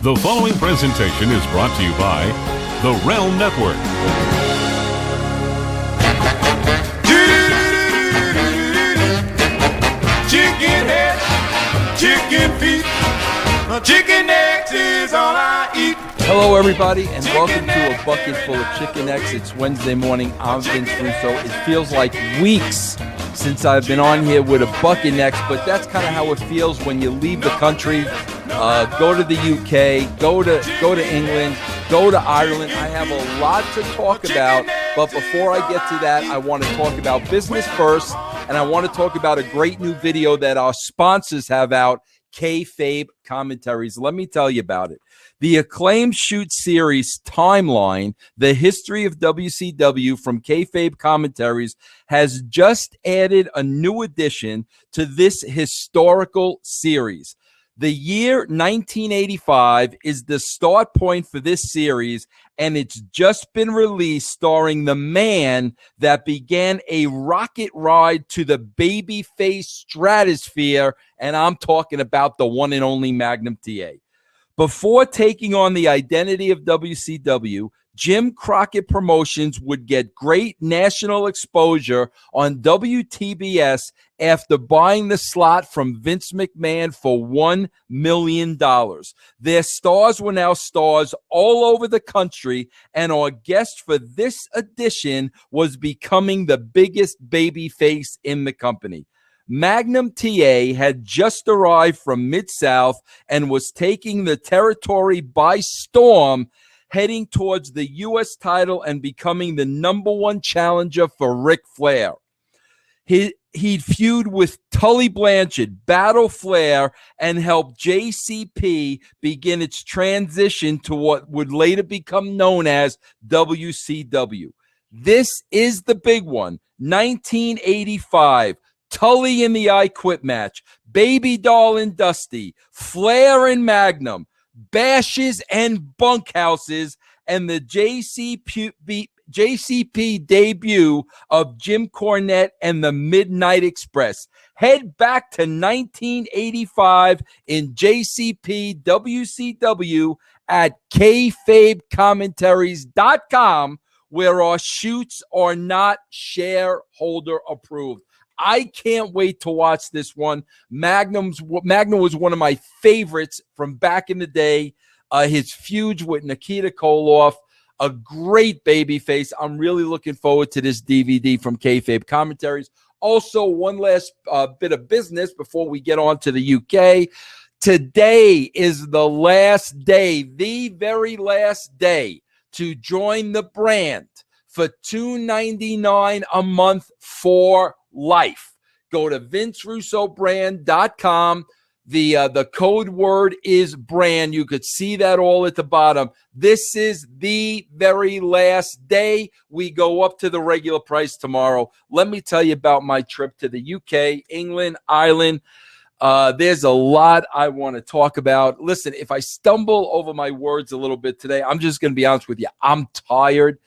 The following presentation is brought to you by the Realm Network. Chicken head, chicken feet, chicken necks is all I eat. Hello, everybody, and welcome to a bucket full of chicken necks. It's Wednesday morning. I'm Vince Russo. It feels like weeks since I've been on here with a bucket necks, but that's kind of how it feels when you leave the country. Go to the UK, go to England, go to Ireland. I have a lot to talk about, but before I get to that, I want to talk about business first, and I want to talk about a great new video that our sponsors have out, Kayfabe Commentaries. Let me tell you about it. The acclaimed shoot series Timeline, the history of WCW from Kayfabe Commentaries, has just added a new addition to this historical series. The year 1985 is the start point for this series, and it's just been released, starring the man that began a rocket ride to the babyface stratosphere, and I'm talking about the one and only Magnum TA. Before taking on the identity of WCW, Jim Crockett Promotions would get great national exposure on WTBS after buying the slot from Vince McMahon for $1 million. Their stars were now stars all over the country, and our guest for this edition was becoming the biggest babyface in the company. Magnum TA had just arrived from Mid-South and was taking the territory by storm, heading towards the U.S. title and becoming the number one challenger for Ric Flair. He'd feud with Tully Blanchard, battle Flair, and help JCP begin its transition to what would later become known as WCW. This is the big one, 1985. Tully in the I Quit match, Baby Doll and Dusty, Flair and Magnum, bashes and bunkhouses, and the JCP debut of Jim Cornette and the Midnight Express. Head back to 1985 in JCP WCW at kayfabecommentaries.com, where our shoots are not shareholder approved. I can't wait to watch this one. Magnum was one of my favorites from back in the day. His feuds with Nikita Koloff, a great babyface. I'm really looking forward to this DVD from Kayfabe Commentaries. Also, one last bit of business before we get on to the UK. Today is the last day, the very last day, to join the brand for $2.99 a month for life. Go to vincerussobrand.com. The code word is brand. You could see that all at the bottom. This is the very last day. We go up to the regular price tomorrow. Let me tell you about my trip to the UK, England, Ireland. There's a lot I want to talk about. Listen, if I stumble over my words a little bit today, I'm just going to be honest with you. I'm tired.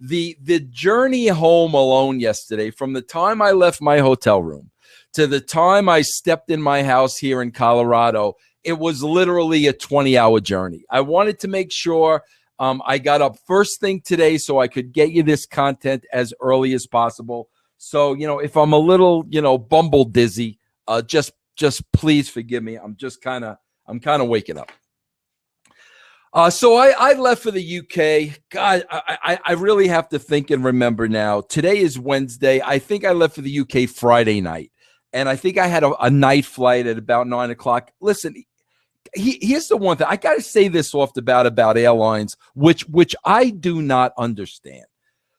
The journey home alone yesterday, from the time I left my hotel room to the time I stepped in my house here in Colorado, it was literally a 20-hour journey. I wanted to make sure I got up first thing today so I could get you this content as early as possible. So, if I'm a little, bumble dizzy, just please forgive me. I'm kind of waking up. So I left for the UK. God, I really have to think and remember now. Today is Wednesday. I think I left for the UK Friday night. And I think I had a night flight at about 9 o'clock. Listen, here's the one thing. I got to say this off the bat about airlines, which I do not understand.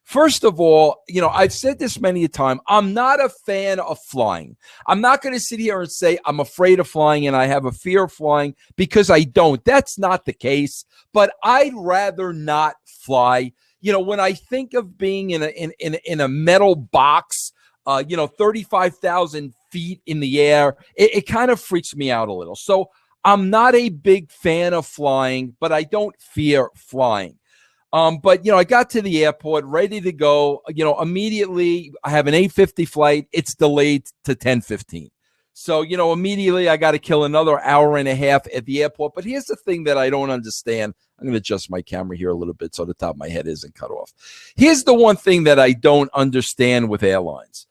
First of all, I've said this many a time. I'm not a fan of flying. I'm not going to sit here and say I'm afraid of flying and I have a fear of flying, because I don't. That's not the case. But I'd rather not fly. When I think of being in a metal box, 35,000 feet in the air, it kind of freaks me out a little. So I'm not a big fan of flying, but I don't fear flying. But I got to the airport ready to go. Immediately I have an 8:50 flight. It's delayed to 10:15. So, immediately I got to kill another hour and a half at the airport. But here's the thing that I don't understand. I'm going to adjust my camera here a little bit so the top of my head isn't cut off. Here's the one thing that I don't understand with airlines.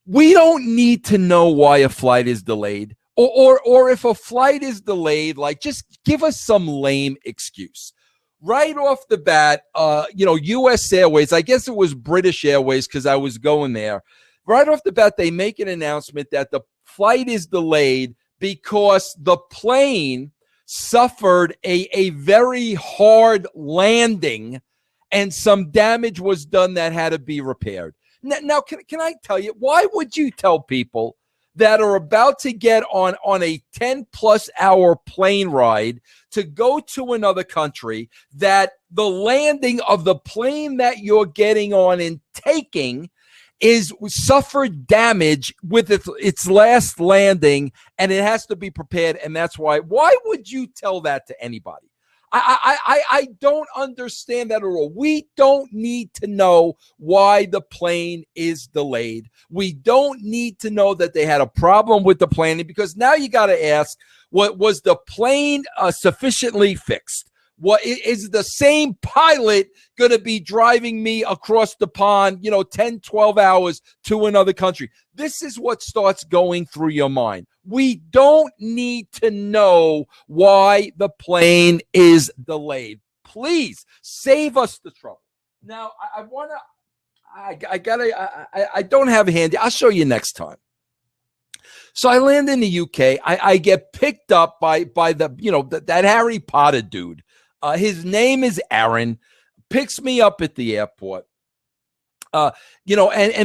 We don't need to know why a flight is delayed. Or if a flight is delayed, like, just give us some lame excuse. Right off the bat, U.S. Airways, I guess it was British Airways because I was going there. Right off the bat, they make an announcement that the flight is delayed because the plane suffered a very hard landing and some damage was done that had to be repaired. Now, can I tell you, why would you tell people that are about to get on a 10-plus hour plane ride to go to another country that the landing of the plane that you're getting on and taking is suffered damage with its last landing, and it has to be prepared, and that's why would you tell that to anybody? I don't understand that at all. We don't need to know why the plane is delayed. We don't need to know that they had a problem with the planning, because now you got to ask, what was the plane sufficiently fixed? What is the same pilot going to be driving me across the pond, 10, 12 hours to another country? This is what starts going through your mind. We don't need to know why the plane is delayed. Please save us the trouble. Now, I don't have a handy. I'll show you next time. So I land in the UK. I get picked up by the, that Harry Potter dude. His name is Aaron, picks me up at the airport. And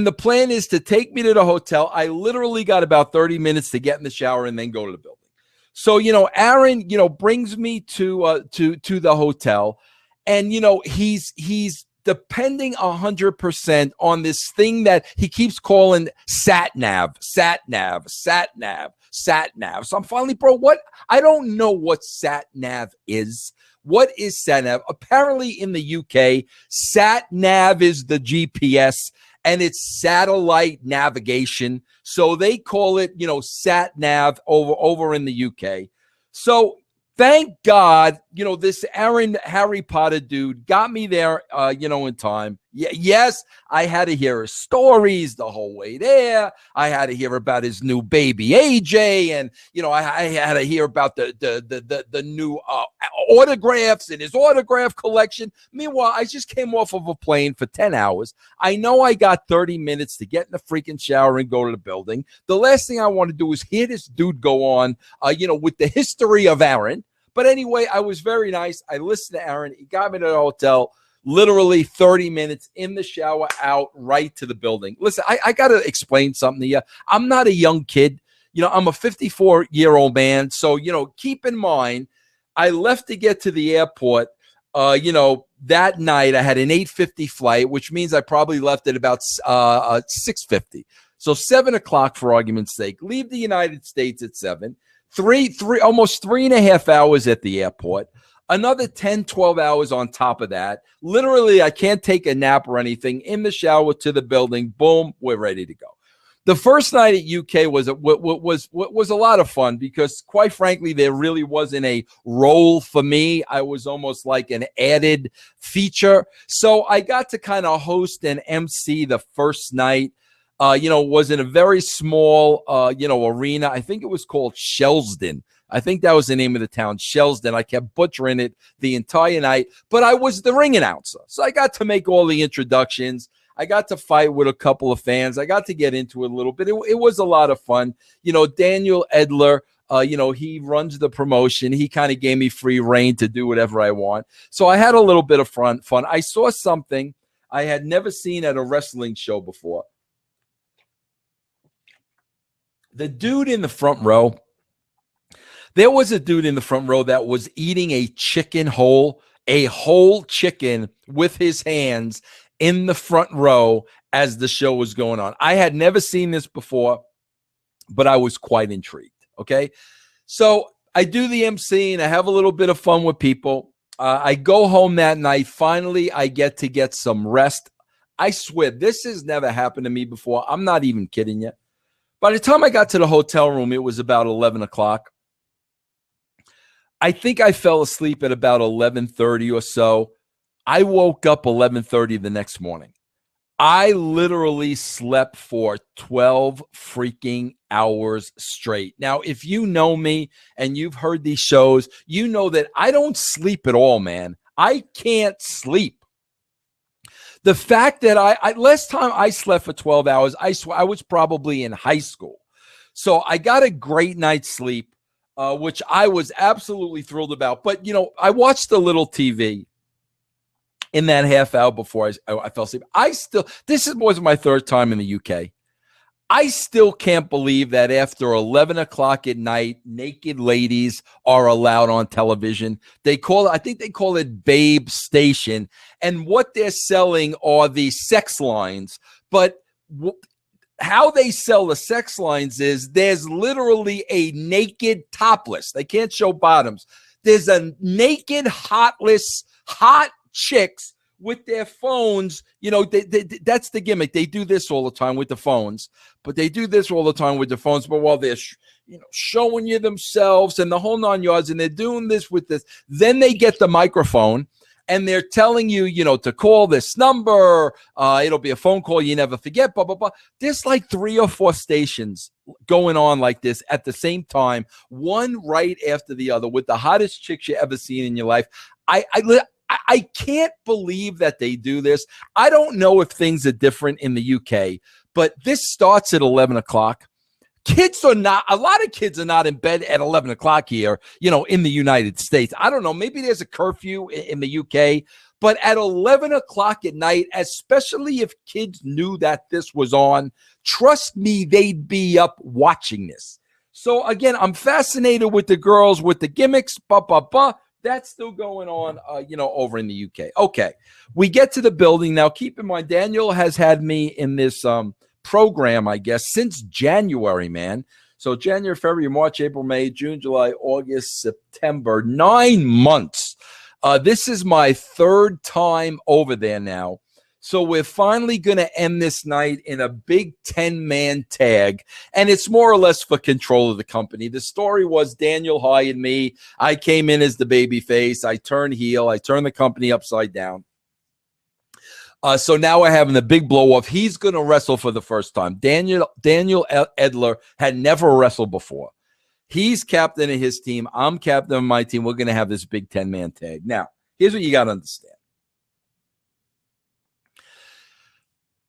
the plan is to take me to the hotel. I literally got about 30 minutes to get in the shower and then go to the building. So, Aaron, brings me to the hotel, and, he's depending 100% on this thing that he keeps calling sat nav. So I'm finally, bro, what? I don't know what sat nav is. What is sat nav? Apparently in the UK, sat nav is the GPS, and it's satellite navigation. So they call it, sat nav over in the UK. So thank God, this Harry Potter dude got me there, in time. Yes, I had to hear his stories the whole way there. I had to hear about his new baby AJ, and I had to hear about the new autographs in his autograph collection. Meanwhile, I just came off of a plane for 10 hours. I know I got 30 minutes to get in the freaking shower and go to the building. The last thing I want to do is hear this dude go on, with the history of Aaron. But anyway, I was very nice. I listened to Aaron. He got me to the hotel. Literally 30 minutes in the shower, out right to the building. Listen, I got to explain something to you. I'm not a young kid. I'm a 54-year-old man. So, keep in mind, I left to get to the airport, that night. I had an 8:50 flight, which means I probably left at about 6:50. So 7 o'clock for argument's sake. Leave the United States at 7. Almost 3.5 hours at the airport. Another 10, 12 hours on top of that. Literally, I can't take a nap or anything. In the shower to the building. Boom, we're ready to go. The first night at UK was a lot of fun because, quite frankly, there really wasn't a role for me. I was almost like an added feature. So I got to kind of host and MC the first night. Was in a very small, arena. I think it was called Shelsden. I think that was the name of the town, Shelsden. I kept butchering it the entire night, but I was the ring announcer. So I got to make all the introductions. I got to fight with a couple of fans. I got to get into it a little bit. It was a lot of fun. Daniel Edler, he runs the promotion. He kind of gave me free reign to do whatever I want. So I had a little bit of fun. I saw something I had never seen at a wrestling show before. The dude in the front row, there was a dude in the front row that was eating a whole chicken with his hands in the front row as the show was going on. I had never seen this before, but I was quite intrigued. Okay. So I do the MC and I have a little bit of fun with people. I go home that night. Finally, I get some rest. I swear this has never happened to me before. I'm not even kidding you. By the time I got to the hotel room, it was about 11 o'clock. I think I fell asleep at about 11:30 or so. I woke up 11:30 the next morning. I literally slept for 12 freaking hours straight. Now, if you know me and you've heard these shows, you know that I don't sleep at all, man. I can't sleep. The fact that last time I slept for 12 hours, I was probably in high school. So I got a great night's sleep, which I was absolutely thrilled about. But, I watched a little TV in that half hour before I fell asleep. This was my third time in the UK. I still can't believe that after 11 o'clock at night, naked ladies are allowed on television. I think they call it Babe Station. And what they're selling are the sex lines. But how they sell the sex lines is there's literally a naked topless. They can't show bottoms. There's a naked hot chicks with their phones. That's the gimmick. They do this all the time with the phones, but while they're showing you themselves and the whole 9 yards, and they're doing this with this, then they get the microphone and they're telling you, to call this number. It'll be a phone call you never forget, blah, blah, blah. There's like 3 or 4 stations going on like this at the same time, one right after the other, with the hottest chicks you ever seen in your life. I can't believe that they do this. I don't know if things are different in the UK, but this starts at 11 o'clock. A lot of kids are not in bed at 11 o'clock here, in the United States. I don't know. Maybe there's a curfew in the UK, but at 11 o'clock at night, especially if kids knew that this was on, trust me, they'd be up watching this. So again, I'm fascinated with the girls, with the gimmicks, That's still going on, over in the UK. Okay, we get to the building. Now, keep in mind, Daniel has had me in this program, I guess, since January, man. So January, February, March, April, May, June, July, August, September, 9 months. This is my third time over there now. So we're finally going to end this night in a big 10-man tag, and it's more or less for control of the company. The story was Daniel hired me. I came in as the baby face. I turned heel. I turned the company upside down. So now we're having a big blow-off. He's going to wrestle for the first time. Daniel Edler had never wrestled before. He's captain of his team. I'm captain of my team. We're going to have this big 10-man tag. Now, here's what you got to understand.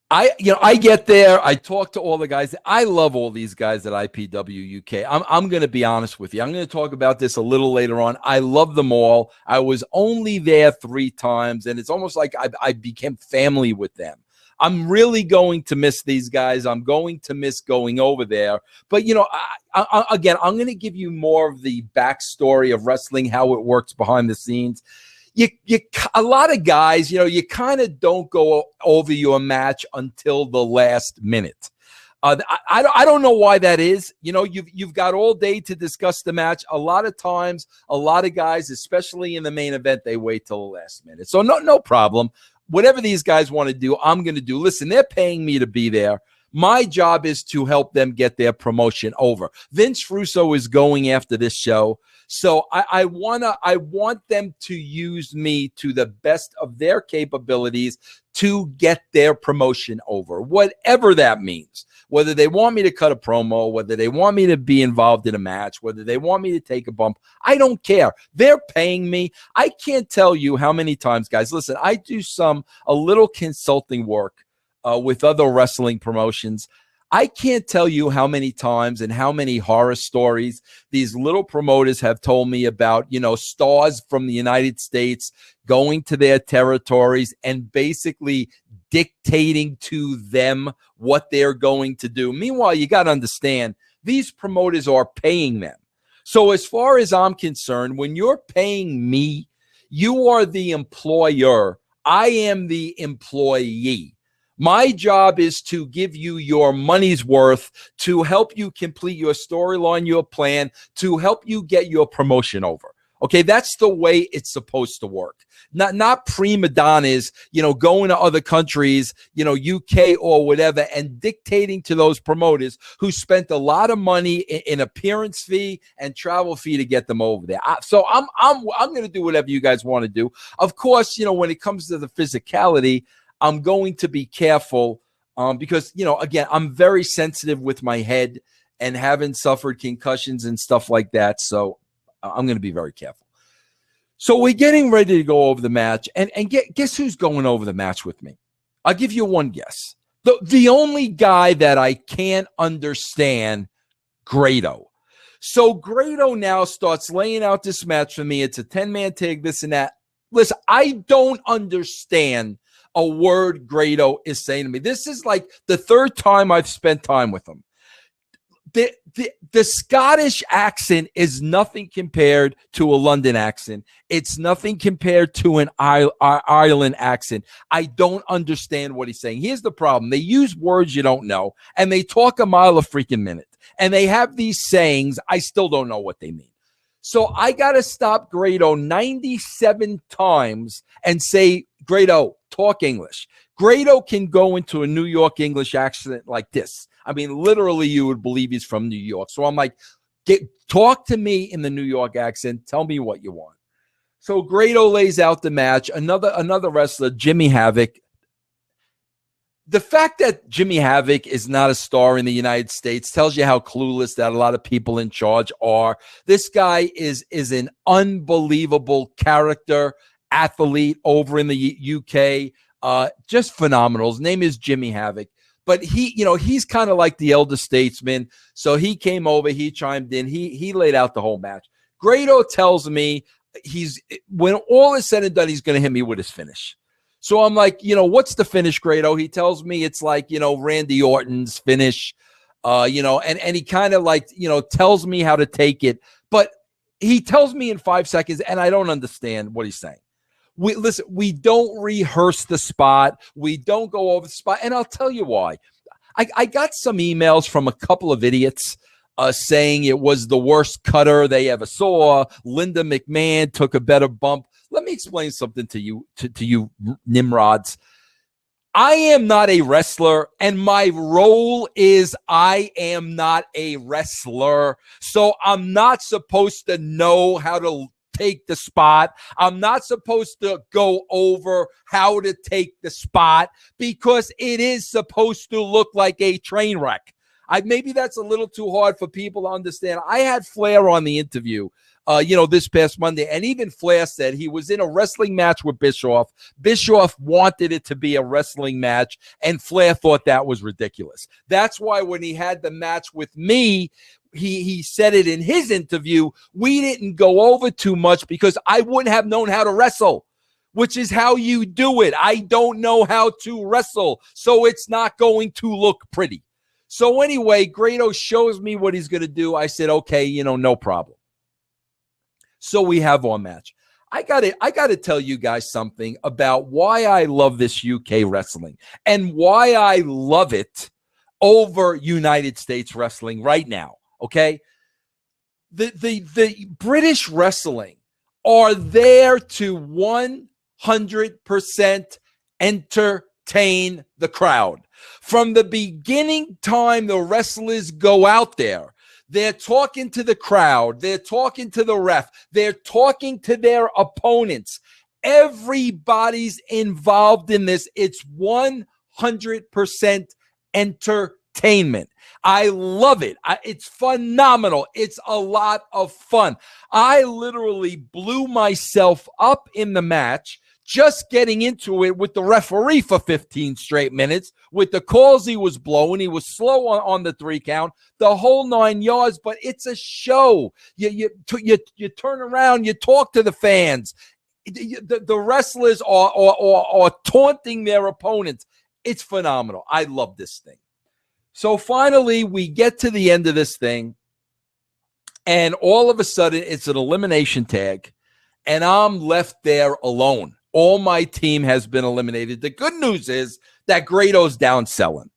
I get there. I talk to all the guys. I love all these guys at IPW UK. I'm going to be honest with you. I'm going to talk about this a little later on. I love them all. I was only there 3 times, and it's almost like I became family with them. I'm really going to miss these guys. I'm going to miss going over there. But, again, I'm going to give you more of the backstory of wrestling, how it works behind the scenes. A lot of guys, you kind of don't go over your match until the last minute. I don't know why that is. You've got all day to discuss the match. A lot of times, a lot of guys, especially in the main event, they wait till the last minute. So no problem. Whatever these guys want to do, I'm going to do. Listen, they're paying me to be there. My job is to help them get their promotion over. Vince Russo is going after this show. So I want them to use me to the best of their capabilities to get their promotion over, whatever that means. Whether they want me to cut a promo, whether they want me to be involved in a match, whether they want me to take a bump, I don't care. They're paying me. I can't tell you how many times, guys. Listen, I do a little consulting work with other wrestling promotions. I can't tell you how many times and how many horror stories these little promoters have told me about, stars from the United States going to their territories and basically dictating to them what they're going to do. Meanwhile, you got to understand, these promoters are paying them. So as far as I'm concerned, when you're paying me, you are the employer. I am the employee. My job is to give you your money's worth, to help you complete your storyline, your plan, to help you get your promotion over. Okay, that's the way it's supposed to work. Not prima donnas, going to other countries, UK or whatever, and dictating to those promoters who spent a lot of money in appearance fee and travel fee to get them over there. So I'm going to do whatever you guys want to do. Of course, when it comes to the physicality, I'm going to be careful because, again, I'm very sensitive with my head and having suffered concussions and stuff like that. So I'm going to be very careful. So we're getting ready to go over the match. And guess who's going over the match with me? I'll give you one guess. The only guy that I can't understand, Grado. So Grado now starts laying out this match for me. It's a 10-man tag, this and that. Listen, I don't understand a word Grado is saying to me. This is like the third time I've spent time with him. The Scottish accent is nothing compared to a London accent. It's nothing compared to an Ireland accent. I don't understand what he's saying. Here's the problem. They use words you don't know, and they talk a mile a freaking minute. And they have these sayings. I still don't know what they mean. So I got to stop Grado 97 times and say, Grado, talk English. Grado can go into a New York English accent like this. I mean, literally, you would believe he's from New York. So I'm like, talk to me in the New York accent. Tell me what you want. So Grado lays out the match. Another wrestler, Jimmy Havoc. The fact that Jimmy Havoc is not a star in the United States tells you how clueless that a lot of people in charge are. This guy is an unbelievable character, athlete over in the UK. Just phenomenal. His name is Jimmy Havoc. But he's kind of like the elder statesman. So he came over, he chimed in, he laid out the whole match. Grado tells me when all is said and done, he's going to hit me with his finish. So I'm like, what's the finish, Grado? He tells me it's like, Randy Orton's finish, and he kind of like, tells me how to take it. But he tells me in 5 seconds, and I don't understand what he's saying. We don't rehearse the spot. We don't go over the spot. And I'll tell you why. I got some emails from a couple of idiots saying it was the worst cutter they ever saw. Linda McMahon took a better bump. Let me explain something to you, to you Nimrods. I am not a wrestler, and my role is I am not a wrestler. So I'm not supposed to know how to take the spot. I'm not supposed to go over how to take the spot because it is supposed to look like a train wreck. Maybe that's a little too hard for people to understand. I had Flair on the interview, this past Monday, and even Flair said he was in a wrestling match with Bischoff. Bischoff wanted it to be a wrestling match, and Flair thought that was ridiculous. That's why when he had the match with me, he said it in his interview, we didn't go over too much because I wouldn't have known how to wrestle, which is how you do it. I don't know how to wrestle, so it's not going to look pretty. So anyway, Grado shows me what he's going to do. I said, okay, no problem. So we have our match. I got to tell you guys something about why I love this UK wrestling and why I love it over United States wrestling right now. Okay, the British wrestling are there to 100% entertain the crowd. From the beginning time the wrestlers go out there, they're talking to the crowd, they're talking to the ref, they're talking to their opponents. Everybody's involved in this. It's 100% entertainment. I love it. It's phenomenal. It's a lot of fun. I literally blew myself up in the match just getting into it with the referee for 15 straight minutes, with the calls he was blowing. He was slow on the 3 count, the whole 9 yards, but it's a show. You turn around, you talk to the fans. The wrestlers are taunting their opponents. It's phenomenal. I love this thing. So finally, we get to the end of this thing, and all of a sudden, it's an elimination tag, and I'm left there alone. All my team has been eliminated. The good news is that Grado's down selling.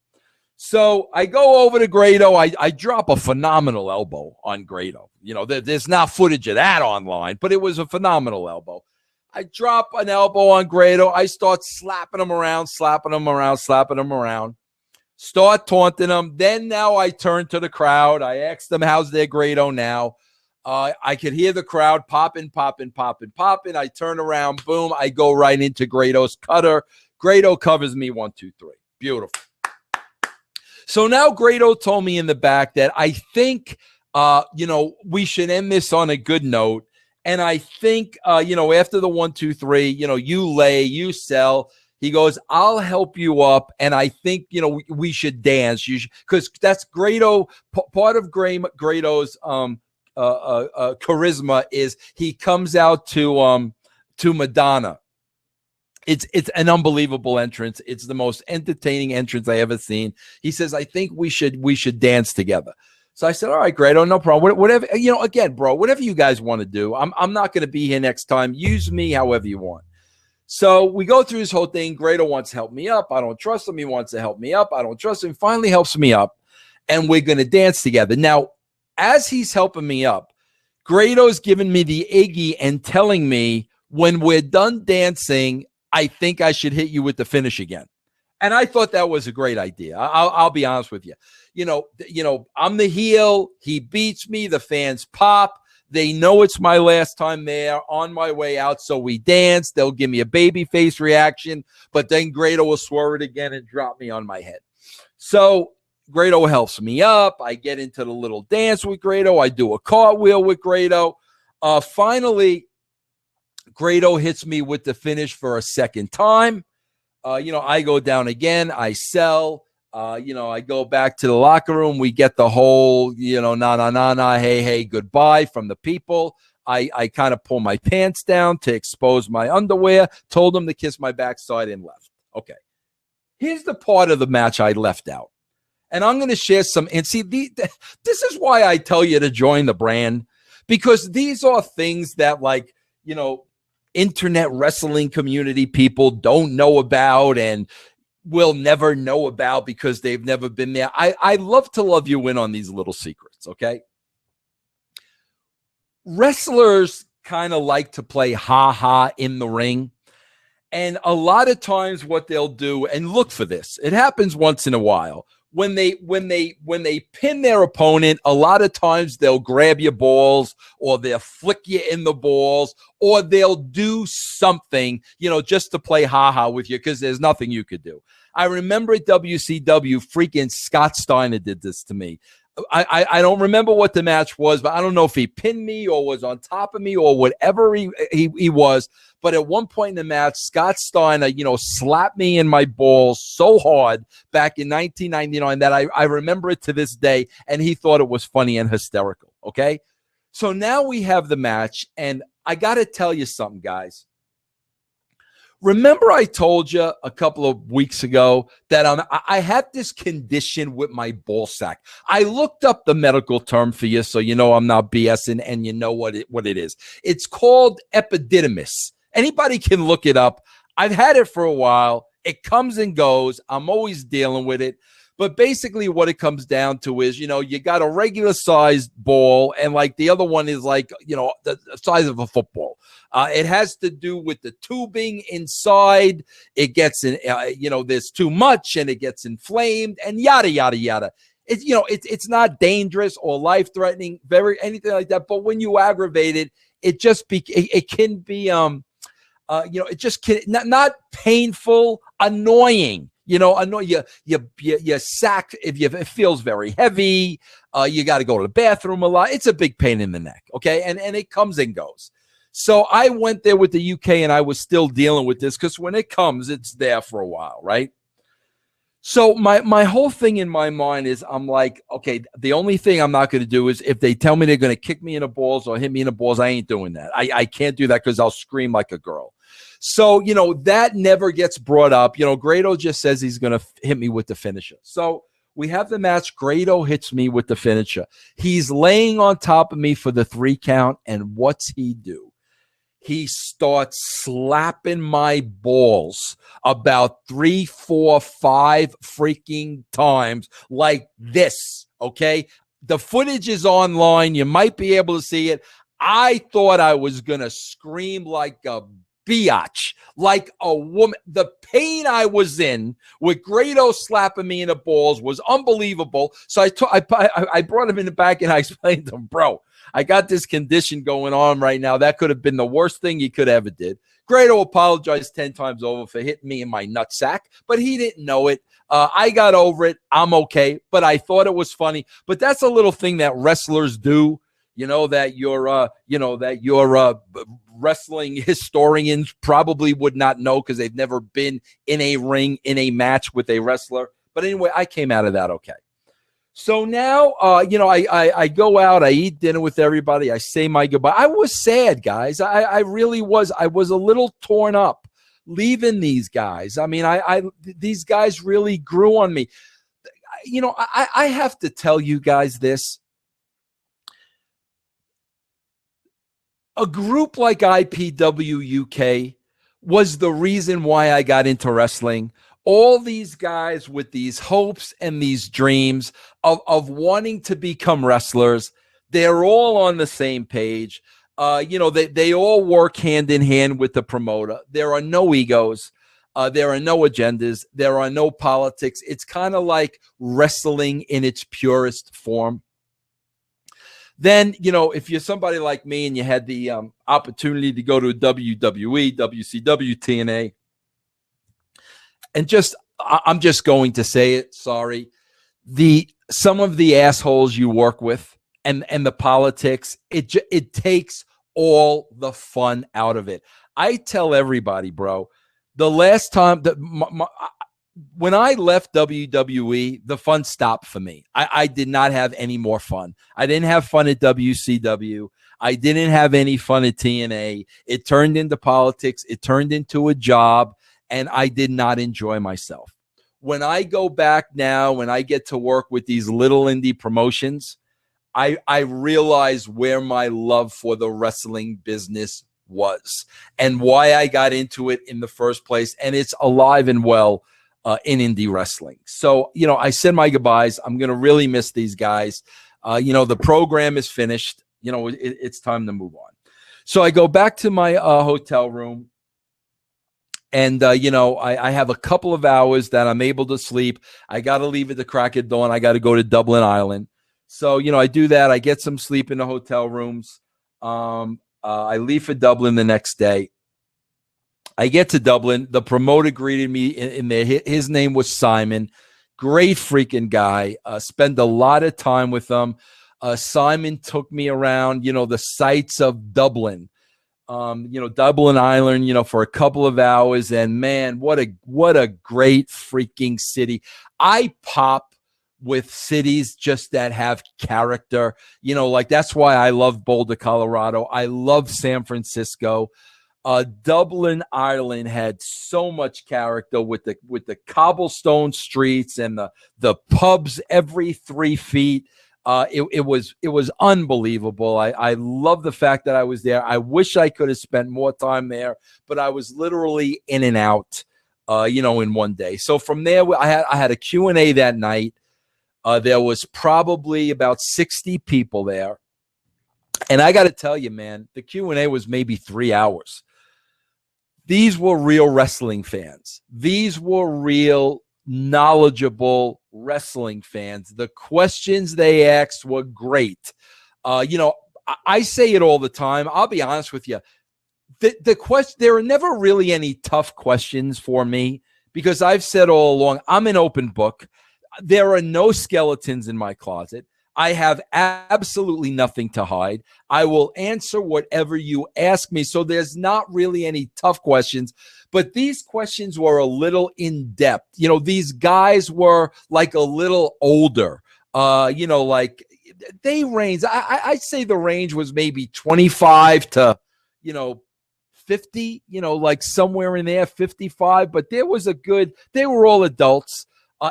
So I go over to Grado. I drop a phenomenal elbow on Grado. There's not footage of that online, but it was a phenomenal elbow. I drop an elbow on Grado. I start slapping him around, start taunting him. Then now I turn to the crowd. I ask them, how's their Grado now? I could hear the crowd popping. I turn around, boom, I go right into Grado's cutter. Grado covers me 1, 2, 3. Beautiful. So now Grado told me in the back that I think, we should end this on a good note. And I think, after the 1, 2, 3, you lay, you sell. He goes, I'll help you up. And I think, we should dance. Because that's Grado. Part of Grado's charisma is he comes out to Madonna. It's an unbelievable entrance. It's the most entertaining entrance I ever seen. He says, I think we should dance together. So I said, all right, Grado, no problem. Whatever, again, bro, whatever you guys want to do. I'm not going to be here next time. Use me however you want. So we go through this whole thing. Grado wants to help me up. I don't trust him. He wants to help me up. I don't trust him. Finally helps me up. And we're going to dance together. Now, as he's helping me up, Grado's giving me the Iggy and telling me, when we're done dancing, I think I should hit you with the finish again. And I thought that was a great idea. I'll be honest with you. I'm the heel. He beats me. The fans pop. They know it's my last time there, on my way out. So we dance. They'll give me a baby face reaction, but then Grado will swerve it again and drop me on my head. So Grado helps me up. I get into the little dance with Grado. I do a cartwheel with Grado. Finally, Grado hits me with the finish for a second time. I go down again. I sell. I go back to the locker room. We get the whole, na, hey, goodbye from the people. I kind of pull my pants down to expose my underwear, told them to kiss my backside and left. Okay. Here's the part of the match I left out. And I'm going to share some. And see, this is why I tell you to join the brand, because these are things that, internet wrestling community people don't know about and will never know about because they've never been there. I love to love you in on these little secrets, okay? Wrestlers kind of like to play ha-ha in the ring. And a lot of times what they'll do, and look for this, it happens once in a while. When they pin their opponent, a lot of times they'll grab your balls or they'll flick you in the balls or they'll do something, just to play ha-ha with you because there's nothing you could do. I remember at WCW, freaking Scott Steiner did this to me. I don't remember what the match was, but I don't know if he pinned me or was on top of me or whatever he was. But at one point in the match, Scott Steiner, slapped me in my balls so hard back in 1999 that I remember it to this day, and he thought it was funny and hysterical, okay? So now we have the match, and I got to tell you something, guys. Remember I told you a couple of weeks ago that I had this condition with my ball sack. I looked up the medical term for you so I'm not BSing and you know what it is. It's called epididymis. Anybody can look it up. I've had it for a while. It comes and goes. I'm always dealing with it. But basically what it comes down to is, you got a regular sized ball and the other one is the size of a football. It has to do with the tubing inside. It gets in, there's too much and it gets inflamed and yada, yada, yada. It's not dangerous or life threatening, anything like that. But when you aggravate it, it can be, it just can not painful, annoying. Annoy your sack. It feels very heavy. You got to go to the bathroom a lot. It's a big pain in the neck. Okay. And it comes and goes. So I went there with the UK and I was still dealing with this because when it comes, it's there for a while. Right. So my whole thing in my mind is I'm like, okay, the only thing I'm not going to do is if they tell me they're going to kick me in the balls or hit me in the balls, I ain't doing that. I can't do that because I'll scream like a girl. So, that never gets brought up. Grado just says he's going to hit me with the finisher. So we have the match. Grado hits me with the finisher. He's laying on top of me for the 3 count. And what's he do? he starts slapping my balls about 3, 4, 5 freaking times like this, okay? The footage is online. You might be able to see it. I thought I was going to scream like a biatch, like a woman. The pain I was in with Grado slapping me in the balls was unbelievable. So I brought him in the back and I explained to him, bro, I got this condition going on right now. That could have been the worst thing you could ever did. Grado apologized 10 times over for hitting me in my nutsack, but he didn't know it. I got over it. I'm okay, but I thought it was funny. But that's a little thing that wrestlers do. That your wrestling historians probably would not know because they've never been in a ring, in a match with a wrestler. But anyway, I came out of that okay. So now, I go out, I eat dinner with everybody, I say my goodbye. I was sad, guys. I really was. I was a little torn up leaving these guys. I mean, these guys really grew on me. I have to tell you guys this. A group like IPW UK was the reason why I got into wrestling. All these guys with these hopes and these dreams of wanting to become wrestlers, they're all on the same page. They all work hand in hand with the promoter. There are no egos. There are no agendas. There are no politics. It's kind of like wrestling in its purest form. Then, if you're somebody like me and you had the opportunity to go to WWE, WCW, TNA, and I'm just going to say it, sorry, some of the assholes you work with and the politics, it takes all the fun out of it. I tell everybody, bro, the last time that when I left WWE, the fun stopped for me. I did not have any more fun. I didn't have fun at WCW. I didn't have any fun at TNA. It turned into politics. It turned into a job, and I did not enjoy myself. When I go back now, when I get to work with these little indie promotions, I realize where my love for the wrestling business was and why I got into it in the first place, and it's alive and well in indie wrestling. So, I said my goodbyes. I'm going to really miss these guys. The program is finished. It's time to move on. So I go back to my hotel room, and, I have a couple of hours that I'm able to sleep. I got to leave at the crack of dawn. I got to go to Dublin, Ireland. So, I do that. I get some sleep in the hotel rooms. I leave for Dublin the next day. I get to Dublin. The promoter greeted me in there. His name was Simon. Great freaking guy. Spend a lot of time with him. Simon took me around, the sights of Dublin. Dublin, Ireland, for a couple of hours. And man, what a great freaking city. I pop with cities just that have character, that's why I love Boulder, Colorado. I love San Francisco. Dublin, Ireland had so much character with the cobblestone streets and the pubs every 3 feet. It was unbelievable. I love the fact that I was there. I wish I could have spent more time there, but I was literally in and out, in one day. So from there, I had a Q&A that night. There was probably about 60 people there. And I got to tell you, man, the Q&A was maybe 3 hours. These were real wrestling fans. These were real knowledgeable wrestling fans. The questions they asked were great. I say it all the time. I'll be honest with you. The question, there are never really any tough questions for me because I've said all along, I'm an open book. There are no skeletons in my closet. I have absolutely nothing to hide. I will answer whatever you ask me. So there's not really any tough questions, but these questions were a little in depth. These guys were like a little older, like they range. I'd say the range was maybe 25 to, 50, like somewhere in there, 55, but they were all adults.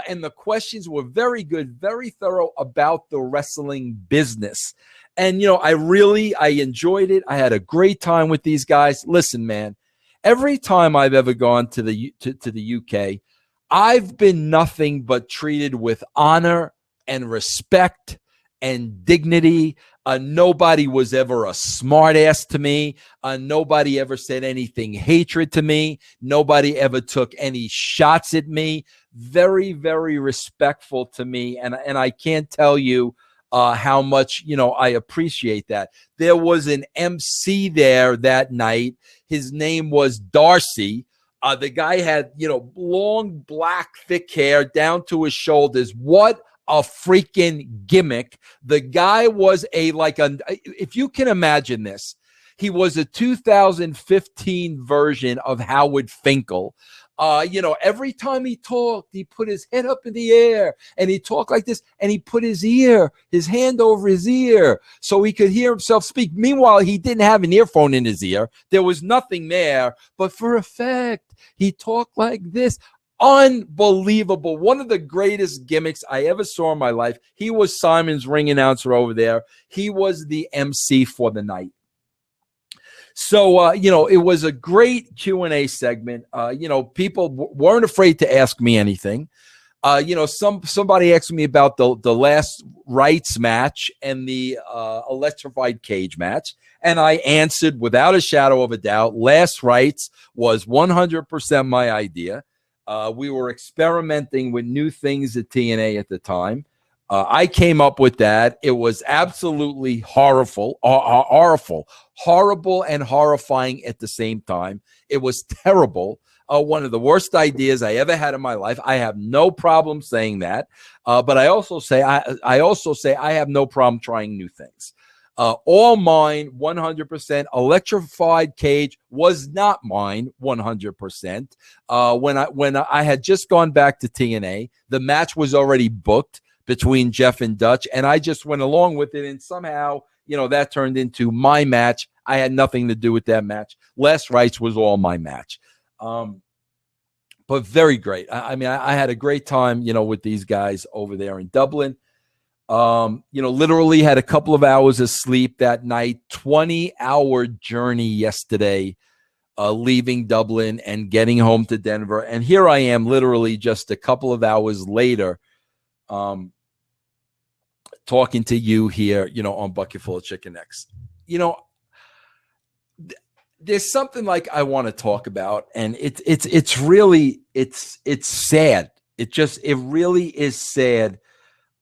And the questions were very good, very thorough about the wrestling business. And, I enjoyed it. I had a great time with these guys. Listen, man, every time I've ever gone to the UK, I've been nothing but treated with honor and respect and dignity. Nobody was ever a smartass to me. Nobody ever said anything hatred to me. Nobody ever took any shots at me. Very, very respectful to me. And I can't tell you how much, I appreciate that. There was an MC there that night. His name was Darcy. The guy had, long, black, thick hair down to his shoulders. What a freaking gimmick. The guy was if you can imagine this, he was a 2015 version of Howard Finkel. Every time he talked, he put his head up in the air and he talked like this, and he put his hand over his ear so he could hear himself speak. Meanwhile, he didn't have an earphone in his ear. There was nothing there, but for effect, he talked like this. Unbelievable. One of the greatest gimmicks I ever saw in my life. He was Simon's ring announcer over there. He was the MC for the night. So, it was a great Q&A segment. People weren't afraid to ask me anything. Somebody asked me about the last rights match and the electrified cage match. And I answered without a shadow of a doubt, last rights was 100% my idea. We were experimenting with new things at TNA at the time. I came up with that. It was absolutely horrible and horrifying at the same time. It was terrible. One of the worst ideas I ever had in my life. I have no problem saying that. But I also say I have no problem trying new things. All mine, 100%. Electrified cage was not mine, 100%. When I had just gone back to TNA, the match was already booked between Jeff and Dutch, and I just went along with it, and somehow, that turned into my match. I had nothing to do with that match. Last Rights was all my match. But very great. I had a great time, with these guys over there in Dublin. Literally had a couple of hours of sleep that night, 20-hour journey yesterday, leaving Dublin and getting home to Denver. And here I am literally just a couple of hours later, talking to you here, on Bucket Full of Chicken Necks. There's something like I want to talk about, and it's really sad. It really is sad.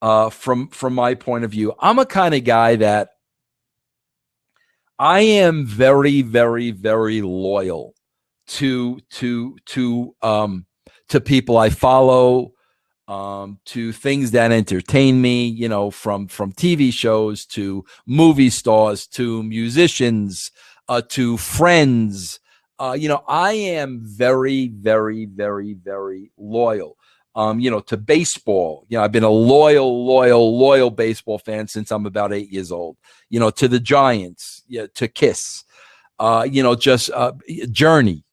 From my point of view, I'm a kind of guy that I am very, very, very loyal to people I follow, to things that entertain me, from TV shows to movie stars to musicians, to friends. I am very, very, very, very loyal. To baseball. I've been a loyal baseball fan since I'm about 8 years old. To the Giants, to Kiss, Journey.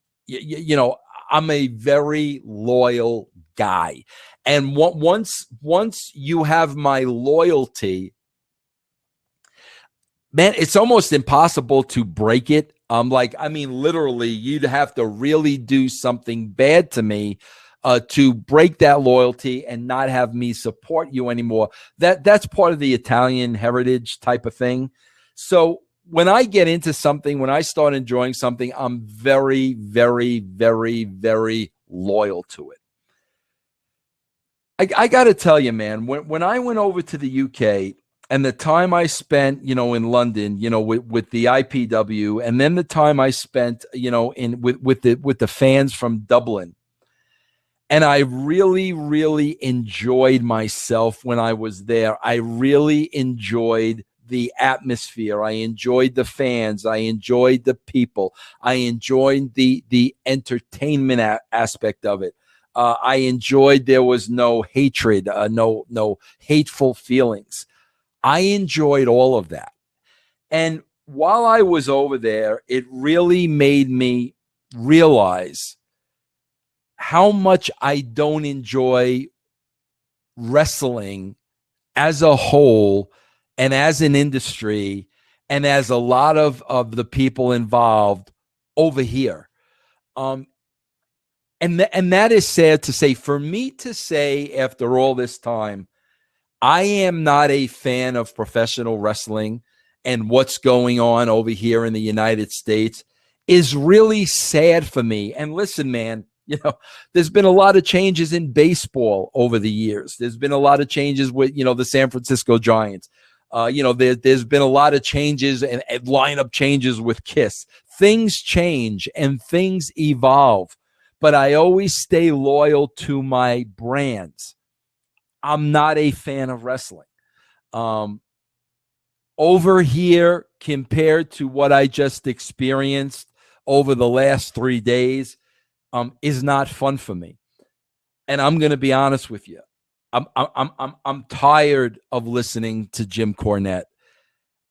I'm a very loyal guy. And once you have my loyalty, man, it's almost impossible to break it. Literally, you'd have to really do something bad to me to break that loyalty and not have me support you anymore. That's part of the Italian heritage type of thing. So when I get into something, when I start enjoying something, I'm very, very, very, very loyal to it. I got to tell you, man, when I went over to the UK and the time I spent, in London, with the IPW, and then the time I spent, with the fans from Dublin, and I really, really enjoyed myself when I was there. I really enjoyed the atmosphere. I enjoyed the fans. I enjoyed the people. I enjoyed the entertainment aspect of it. I enjoyed there was no hatred, no hateful feelings. I enjoyed all of that. And while I was over there, it really made me realize how much I don't enjoy wrestling as a whole and as an industry and as a lot of the people involved over here. And that is sad to say. For me to say after all this time, I am not a fan of professional wrestling and what's going on over here in the United States is really sad for me. And listen, man, there's been a lot of changes in baseball over the years. There's been a lot of changes with, the San Francisco Giants. There's been a lot of changes and lineup changes with KISS. Things change and things evolve, but I always stay loyal to my brands. I'm not a fan of wrestling. Over here, compared to what I just experienced over the last 3 days, is not fun for me. And I'm going to be honest with you. I'm tired of listening to Jim Cornette.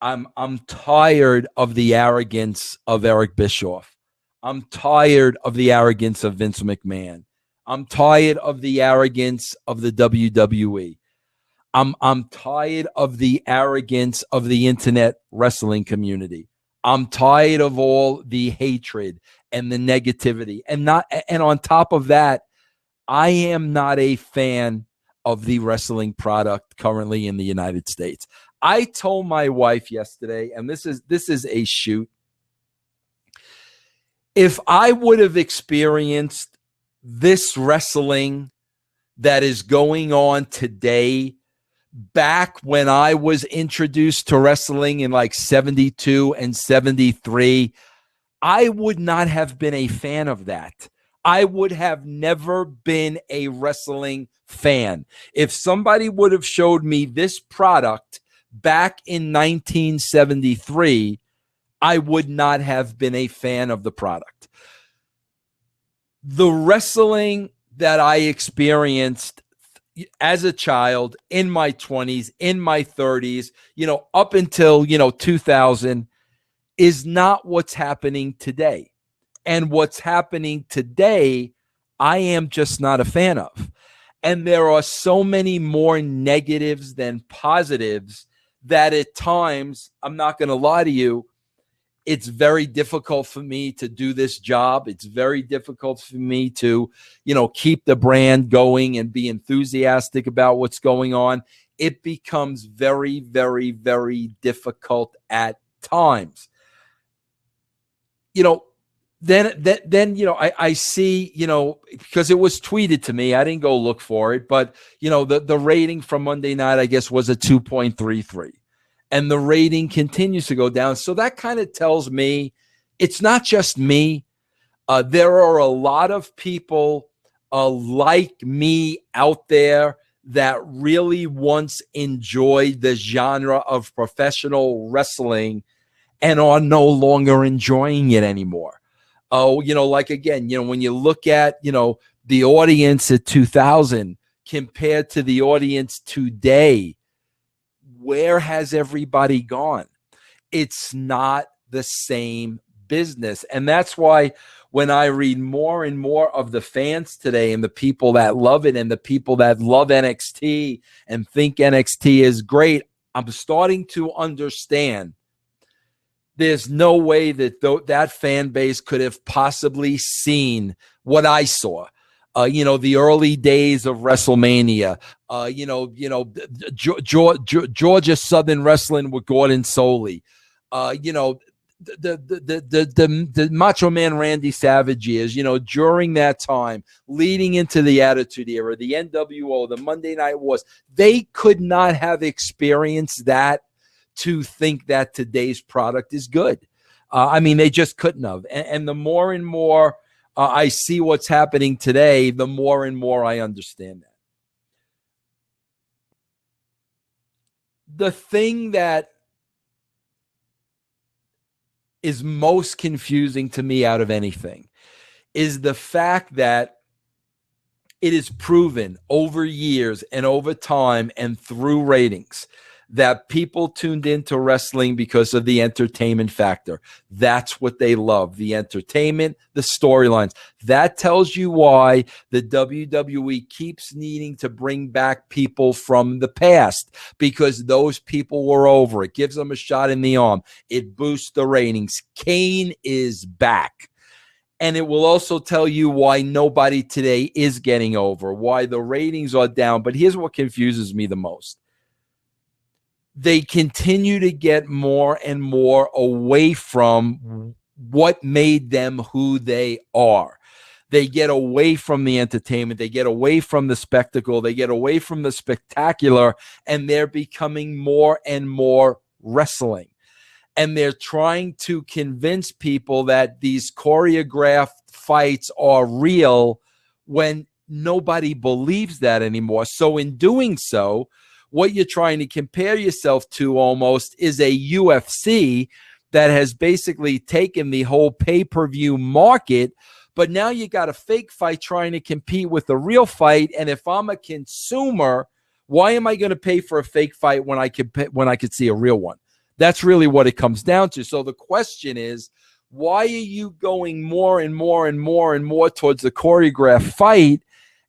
I'm tired of the arrogance of Eric Bischoff. I'm tired of the arrogance of Vince McMahon. I'm tired of the arrogance of the WWE. I'm tired of the arrogance of the internet wrestling community. I'm tired of all the hatred and the negativity. And on top of that, I am not a fan of the wrestling product currently in the United States. I told my wife yesterday, and this is a shoot. If I would have experienced this wrestling that is going on today back when I was introduced to wrestling in like 72 and 73, I would not have been a fan of that. I would have never been a wrestling fan. If somebody would have showed me this product back in 1973, I would not have been a fan of the product. The wrestling that I experienced as a child in my 20s, in my 30s, up until, 2000 is not what's happening today. And what's happening today, I am just not a fan of. And there are so many more negatives than positives that at times, I'm not going to lie to you, it's very difficult for me to do this job. It's very difficult for me to, keep the brand going and be enthusiastic about what's going on. It becomes very, very, very difficult at times. Then I see, because it was tweeted to me. I didn't go look for it, but, the rating from Monday night, I guess, was a 2.33. And the rating continues to go down. So that kind of tells me it's not just me. There are a lot of people like me out there that really once enjoyed the genre of professional wrestling and are no longer enjoying it anymore. Like again, when you look at, the audience at 2000 compared to the audience today, where has everybody gone? It's not the same business. And that's why when I read more and more of the fans today and the people that love it and the people that love NXT and think NXT is great, I'm starting to understand there's no way that that fan base could have possibly seen what I saw. The early days of WrestleMania, Georgia Southern Wrestling with Gordon Soley, the Macho Man Randy Savage years, during that time, leading into the Attitude Era, the NWO, the Monday Night Wars, they could not have experienced that to think that today's product is good. They just couldn't have. And the more and more I see what's happening today, the more and more I understand that. The thing that is most confusing to me out of anything is the fact that it is proven over years and over time and through ratings that people tuned into wrestling because of the entertainment factor. That's what they love, the entertainment, the storylines. That tells you why the WWE keeps needing to bring back people from the past, because those people were over. It gives them a shot in the arm. It boosts the ratings. Kane is back. And it will also tell you why nobody today is getting over, why the ratings are down. But here's what confuses me the most. They continue to get more and more away from what made them who they are. They get away from the entertainment. They get away from the spectacle. They get away from the spectacular, and they're becoming more and more wrestling. And they're trying to convince people that these choreographed fights are real when nobody believes that anymore. So in doing so, what you're trying to compare yourself to almost is a UFC that has basically taken the whole pay-per-view market, but now you got a fake fight trying to compete with a real fight. And if I'm a consumer, why am I going to pay for a fake fight when I could see a real one? That's really what it comes down to. So the question is, why are you going more and more and more and more towards the choreographed fight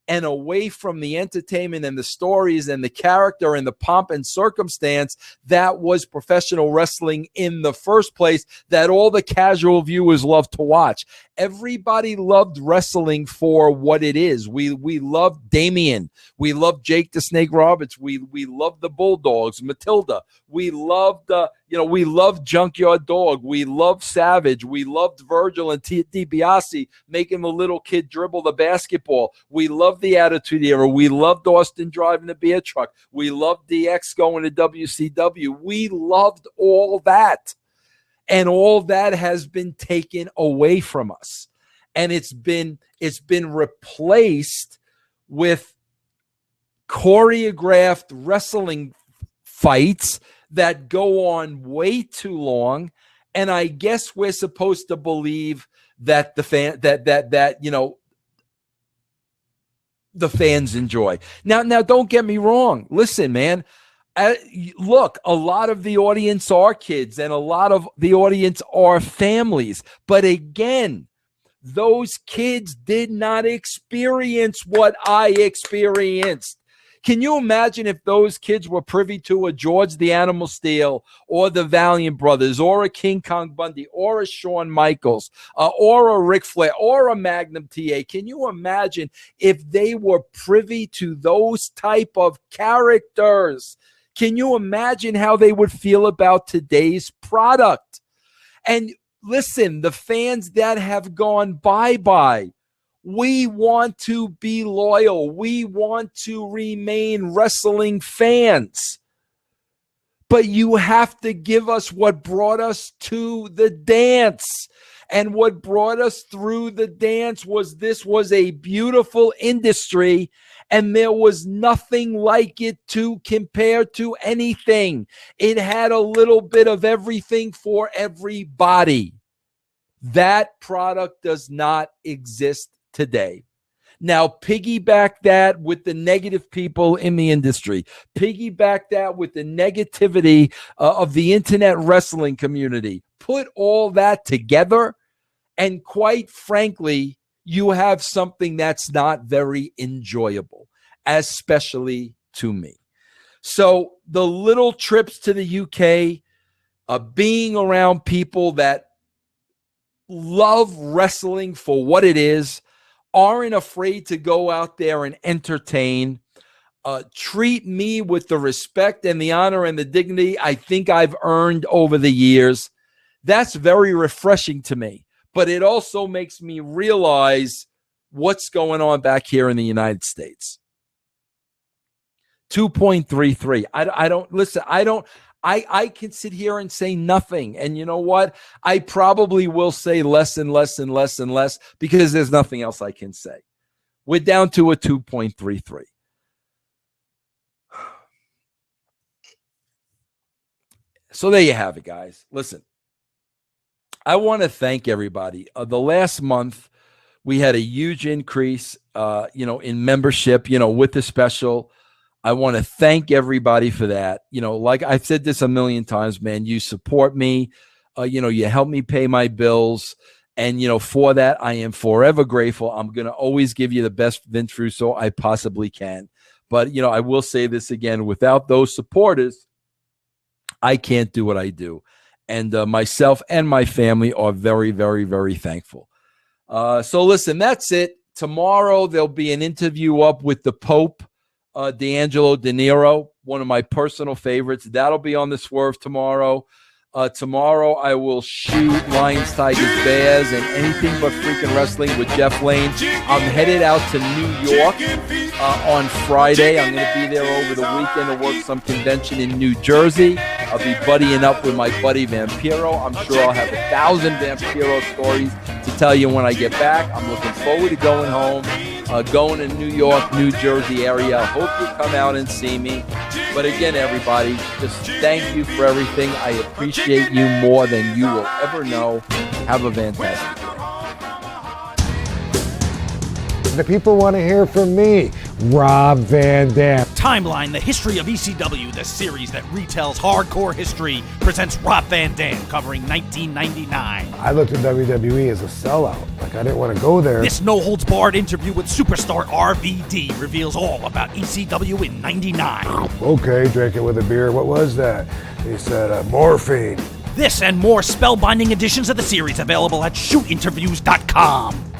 and away from the entertainment and the stories and the character and the pomp and circumstance that was professional wrestling in the first place, that all the casual viewers love to watch? Everybody loved wrestling for what it is. We loved Damien. We loved Jake the Snake Roberts. We loved the Bulldogs, Matilda. We loved we loved Junkyard Dog. We loved Savage. We loved Virgil and DiBiase making the little kid dribble the basketball. We loved the Attitude Era. We loved Austin driving the beer truck. We loved DX going to WCW. We loved all that. And all that has been taken away from us. And it's been replaced with choreographed wrestling fights that go on way too long. And I guess we're supposed to believe that the fans enjoy. Now don't get me wrong. Listen, man. Look, a lot of the audience are kids and a lot of the audience are families. But again, those kids did not experience what I experienced. Can you imagine if those kids were privy to a George the Animal Steel or the Valiant Brothers or a King Kong Bundy or a Shawn Michaels or a Ric Flair or a Magnum TA? Can you imagine if they were privy to those type of characters? Can you imagine how they would feel about today's product? And listen, the fans that have gone bye-bye, we want to be loyal. We want to remain wrestling fans. But you have to give us what brought us to the dance. And what brought us through the dance was this was a beautiful industry, and there was nothing like it to compare to anything. It had a little bit of everything for everybody. That product does not exist today. Now, piggyback that with the negative people in the industry. Piggyback that with the negativity of the internet wrestling community. Put all that together, and quite frankly, you have something that's not very enjoyable, especially to me. So the little trips to the UK, being around people that love wrestling for what it is, aren't afraid to go out there and entertain, treat me with the respect and the honor and the dignity I think I've earned over the years. That's very refreshing to me. But it also makes me realize what's going on back here in the United States. 2.33. I can sit here and say nothing. And you know what? I probably will say less and less and less and less because there's nothing else I can say. We're down to a 2.33. So there you have it, guys. Listen, I want to thank everybody. The last month, we had a huge increase, in membership, with the special. I want to thank everybody for that. Like I've said this a million times, man, you support me. You help me pay my bills. And, for that, I am forever grateful. I'm going to always give you the best Vince Russo I possibly can. But, I will say this again, without those supporters, I can't do what I do. And myself and my family are very, very, very thankful. So listen, that's it. Tomorrow, there'll be an interview up with the Pope, D'Angelo De Niro, one of my personal favorites. That'll be on the Swerve tomorrow. Tomorrow, I will shoot Lions, Tigers, Bears, and anything but freaking wrestling with Jeff Lane. I'm headed out to New York on Friday. I'm going to be there over the weekend to work some convention in New Jersey. I'll be buddying up with my buddy Vampiro. I'm sure I'll have 1,000 Vampiro stories to tell you when I get back. I'm looking forward to going home, going to New York, New Jersey area. I hope you come out and see me. But again, everybody, just thank you for everything. I appreciate you more than you will ever know. Have a fantastic day. The people want to hear from me, Rob Van Dam. Timeline, the history of ECW, the series that retells hardcore history, presents Rob Van Dam, covering 1999. I looked at WWE as a sellout. Like, I didn't want to go there. This no-holds-barred interview with superstar RVD reveals all about ECW in 99. Okay, drank it with a beer. What was that? He said, morphine. This and more spellbinding editions of the series available at shootinterviews.com.